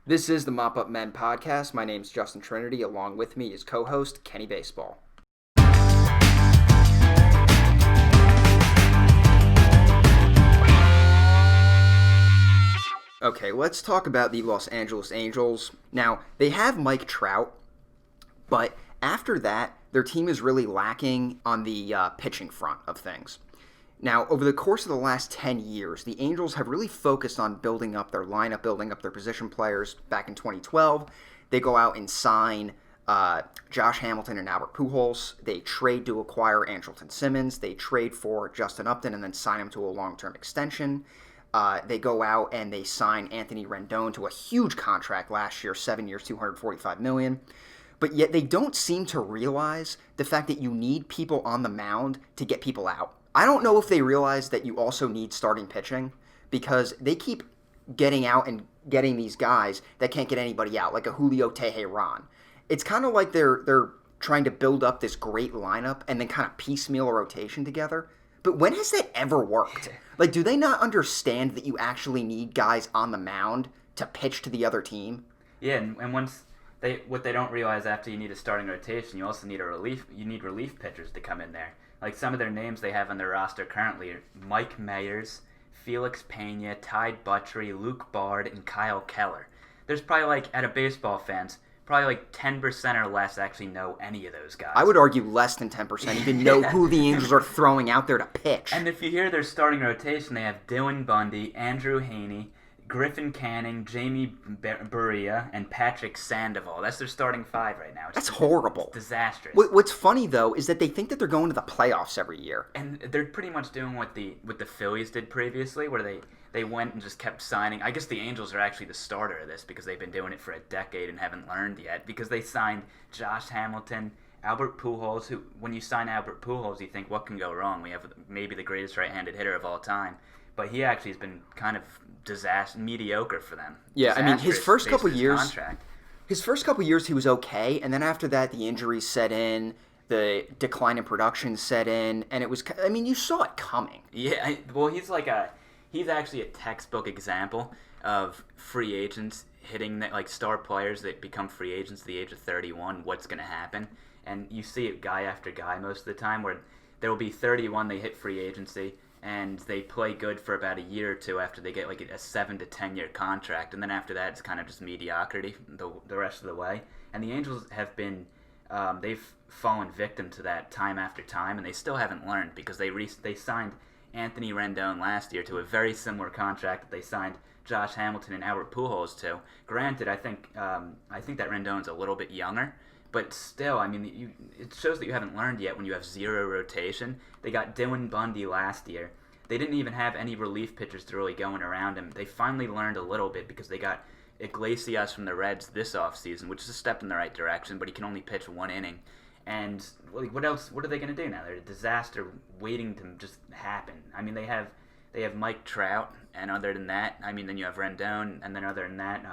This is the Mop-Up Men podcast. My name's Justin Trinity. Along with me is co-host Kenny Baseball. Okay, let's talk about the Los Angeles Angels. Now, they have Mike Trout, but after that, their team is really lacking on the pitching front of things. Now, over the course of the last 10 years, the Angels have really focused on building up their lineup, building up their position players. Back in 2012, they go out and sign Josh Hamilton and Albert Pujols. They trade to acquire Andrelton Simmons. They trade for Justin Upton and then sign him to a long-term extension. They go out and they sign Anthony Rendon to a huge contract last year, 7 years, $245 million. But yet they don't seem to realize the fact that you need people on the mound to get people out. I don't know if they realize that you also need starting pitching because they keep getting out and getting these guys that can't get anybody out, like a Julio Teheran. It's kind of like they're trying to build up this great lineup and then kind of piecemeal a rotation together. But when has that ever worked? Like, do they not understand that you actually need guys on the mound to pitch to the other team? Yeah, and what they don't realize after you need a starting rotation, you also need relief pitchers to come in there. Like some of their names they have on their roster currently are Mike Mayers, Felix Pena, Ty Buttrey, Luke Bard, and Kyle Keller. There's probably out of baseball fans, probably 10% or less actually know any of those guys. I would argue less than 10% even know who the Angels are throwing out there to pitch. And if you hear their starting rotation, they have Dylan Bundy, Andrew Haney, Griffin Canning, Jamie Berea, and Patrick Sandoval. That's their starting five right now. That's horrible. It's disastrous. What's funny, though, is that they think that they're going to the playoffs every year. And they're pretty much doing what the Phillies did previously, where they went and just kept signing. I guess the Angels are actually the starter of this because they've been doing it for a decade and haven't learned yet. Because they signed Josh Hamilton, Albert Pujols, who, when you sign Albert Pujols, you think, what can go wrong? We have maybe the greatest right-handed hitter of all time. But he actually has been kind of mediocre for them. Yeah, I mean, his first couple years, he was okay, and then after that, the injuries set in, the decline in production set in, and it was, I mean, you saw it coming. Yeah, well, he's actually a textbook example of free agents hitting star players that become free agents at the age of 31. What's going to happen? And you see it guy after guy most of the time, where there will be 31, they hit free agency. And they play good for about a year or two after they get a 7 to 10 year contract, and then after that it's kind of just mediocrity the rest of the way. And the Angels have been they've fallen victim to that time after time, and they still haven't learned because they signed Anthony Rendon last year to a very similar contract that they signed Josh Hamilton and Albert Pujols to. Granted, I think that Rendon's a little bit younger. But still, I mean, it shows that you haven't learned yet when you have zero rotation. They got Dylan Bundy last year. They didn't even have any relief pitchers to really going around him. They finally learned a little bit because they got Iglesias from the Reds this offseason, which is a step in the right direction, but he can only pitch one inning. And what else? What are they going to do now? They're a disaster waiting to just happen. I mean, they have Mike Trout, and other than that, I mean, then you have Rendon, and then other than that,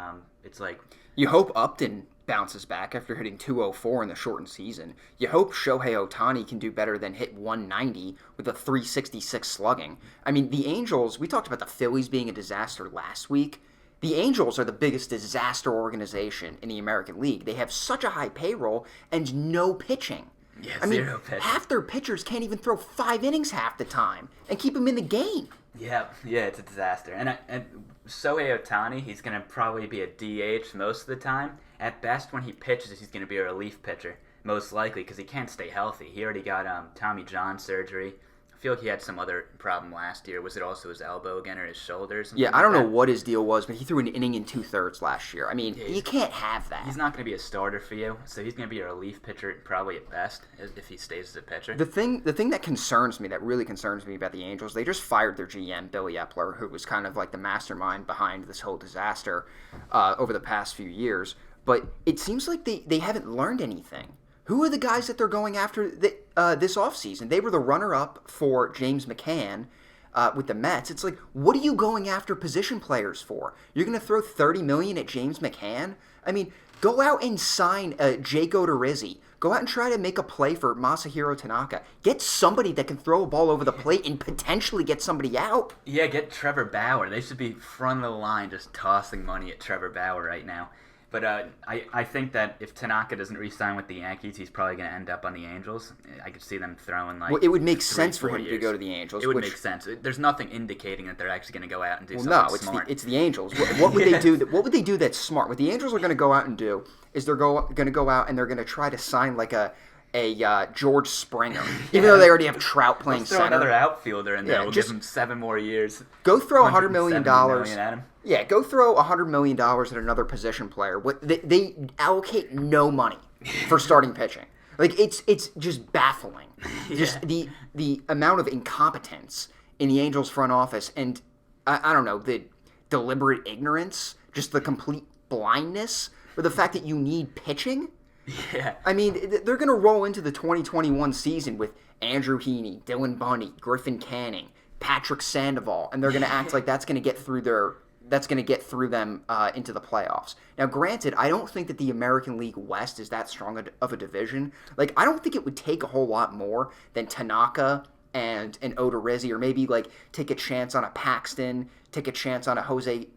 it's like... You hope Upton bounces back after hitting 204 in the shortened season. You hope Shohei Aotani can do better than hit 190 with a 366 slugging. I mean, the Angels, we talked about the Phillies being a disaster last week. The Angels are the biggest disaster organization in the American League. They have such a high payroll and no pitching. Yeah, I mean, zero pitching. Half their pitchers can't even throw 5 innings half the time and keep them in the game. Yeah, it's a disaster. And Shohei Aotani, he's going to probably be a DH most of the time. At best, when he pitches, he's going to be a relief pitcher, most likely, because he can't stay healthy. He already got Tommy John surgery. I feel like he had some other problem last year. Was it also his elbow again or his shoulder? Yeah, I don't know what his deal was, but he threw an inning in 2/3 last year. I mean, you can't have that. He's not going to be a starter for you, so he's going to be a relief pitcher probably at best if he stays as a pitcher. The thing that really concerns me about the Angels, they just fired their GM, Billy Epler, who was kind of like the mastermind behind this whole disaster over the past few years. But it seems like they haven't learned anything. Who are the guys that they're going after this offseason? They were the runner-up for James McCann with the Mets. It's like, what are you going after position players for? You're going to throw $30 million at James McCann? I mean, Go out and sign Jake Odorizzi. Go out and try to make a play for Masahiro Tanaka. Get somebody that can throw a ball over the plate and potentially get somebody out. Yeah, get Trevor Bauer. They should be front of the line just tossing money at Trevor Bauer right now. But I think that if Tanaka doesn't re-sign with the Yankees, he's probably going to end up on the Angels. I could see them throwing like. Well, it would make sense for 4 him years. to go to the Angels. It would make sense. There's nothing indicating that they're actually going to go out and do something smart. It's the Angels. What would they do? What would they do that's smart? What the Angels are going to go out and do is they're going to go out and they're going to try to sign like a George Springer, even though they already have Trout playing throw center. Another outfielder in there. Yeah, We'll give him 7 more years. Go throw $100 million. At him. Yeah, go throw $100 million at another position player. They allocate no money for starting pitching. Like it's just baffling. Yeah. Just the amount of incompetence in the Angels front office, and I don't know, the deliberate ignorance, just the complete blindness, or the fact that you need pitching. Yeah. I mean, they're going to roll into the 2021 season with Andrew Heaney, Dylan Bundy, Griffin Canning, Patrick Sandoval, and they're going to act like that's going to get through them into the playoffs. Now, granted, I don't think that the American League West is that strong of a division. Like, I don't think it would take a whole lot more than Tanaka and an Odorizzi, or maybe like take a chance on a Paxton, take a chance on a Jose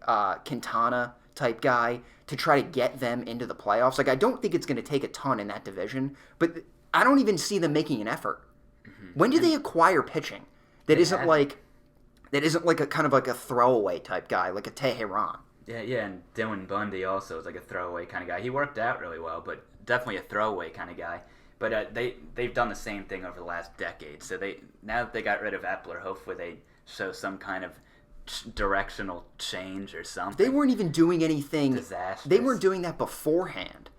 Quintana type guy to try to get them into the playoffs. Like, I don't think it's going to take a ton in that division, but I don't even see them making an effort. Mm-hmm. When do they acquire pitching that isn't like a kind of like a throwaway type guy, like a Teheran? Yeah, and Dylan Bundy also is like a throwaway kind of guy. He worked out really well, but definitely a throwaway kind of guy. But they've done the same thing over the last decade. So now that they got rid of Epler, hopefully they show some kind of directional change or something. They weren't even doing anything. Disastrous. They weren't doing that beforehand.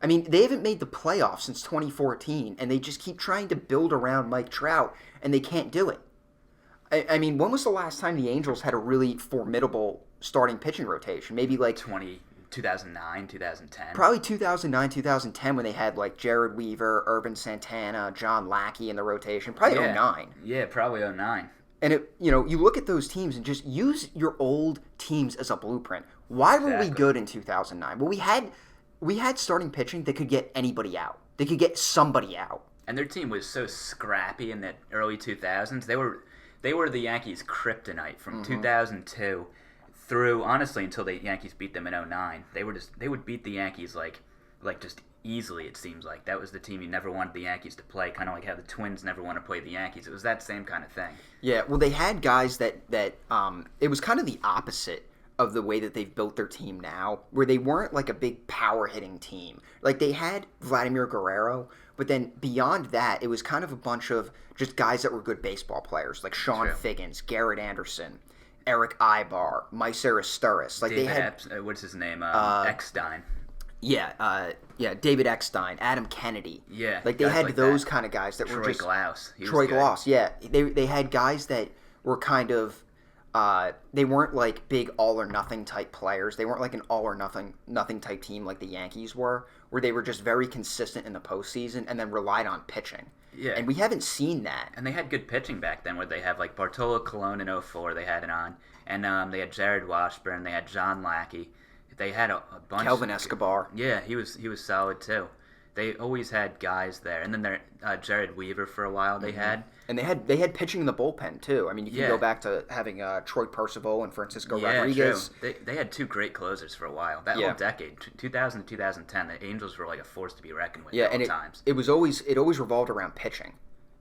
I mean, they haven't made the playoffs since 2014, and they just keep trying to build around Mike Trout, and they can't do it. I mean, when was the last time the Angels had a really formidable starting pitching rotation? Maybe like 2009, 2010. Probably 2009, 2010 when they had like Jared Weaver, Urban Santana, John Lackey in the rotation. Probably 09. Yeah, probably 09. And you look at those teams and just use your old teams as a blueprint. Why were we good in 2009? Well, we had starting pitching that could get anybody out. They could get somebody out. And their team was so scrappy in the early 2000s. They were the Yankees' kryptonite from 2002 through, honestly, until the Yankees beat them in 09. They would beat the Yankees like just easily, it seems like. That was the team you never wanted the Yankees to play, kind of like how the Twins never want to play the Yankees. It was that same kind of thing. Yeah, well, they had guys that it was kind of the opposite of the way that they've built their team now, where they weren't like a big power-hitting team. Like, they had Vladimir Guerrero, but then beyond that, it was kind of a bunch of just guys that were good baseball players, like Sean Figgins, Garrett Anderson, Eric Ibar, Meiser Asturis. Like, David they had what's his name? Eckstein. Yeah, David Eckstein, Adam Kennedy. Yeah, like they had those kind of guys that were just Troy Glaus. Yeah, they had guys that were kind of they weren't like big all or nothing type players. They weren't like an all or nothing type team like the Yankees were, where they were just very consistent in the postseason and then relied on pitching. Yeah, and we haven't seen that. And they had good pitching back then, where they had like Bartolo Colon in 04, they had it on, and they had Jared Washburn, they had John Lackey. They had a bunch. Kelvin Escobar. Yeah, he was solid too. They always had guys there, and then Jared Weaver for a while they had. And they had pitching in the bullpen too. I mean, you can go back to having Troy Percival and Francisco Rodriguez. True. They had two great closers for a while. That whole decade, 2000 to 2010, the Angels were like a force to be reckoned with. Yeah, at and all times. it always revolved around pitching.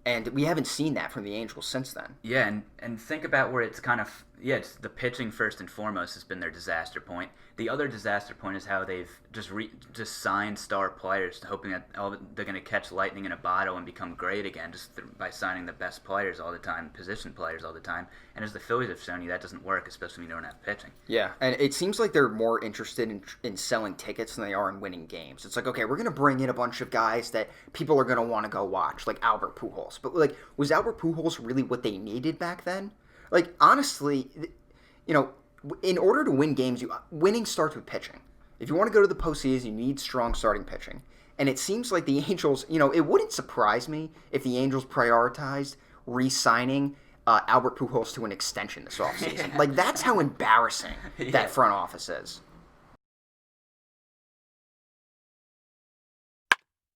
And we haven't seen that from the Angels since then. Yeah, and think about where it's kind of it's the pitching first and foremost has been their disaster point. The other disaster point is how they've just signed star players, hoping that they're going to catch lightning in a bottle and become great again, just by signing the best players all the time, position players all the time. And as the Phillies have shown you, that doesn't work, especially when you don't have pitching. Yeah, and it seems like they're more interested in selling tickets than they are in winning games. It's like, okay, we're going to bring in a bunch of guys that people are going to want to go watch, like Albert Pujols. But like, was Albert Pujols really what they needed back then? Like, honestly, in order to win games, winning starts with pitching. If you want to go to the postseason, you need strong starting pitching. And it seems like the Angels, it wouldn't surprise me if the Angels prioritized re-signing Albert Pujols to an extension this offseason. Like, that's how embarrassing that front office is.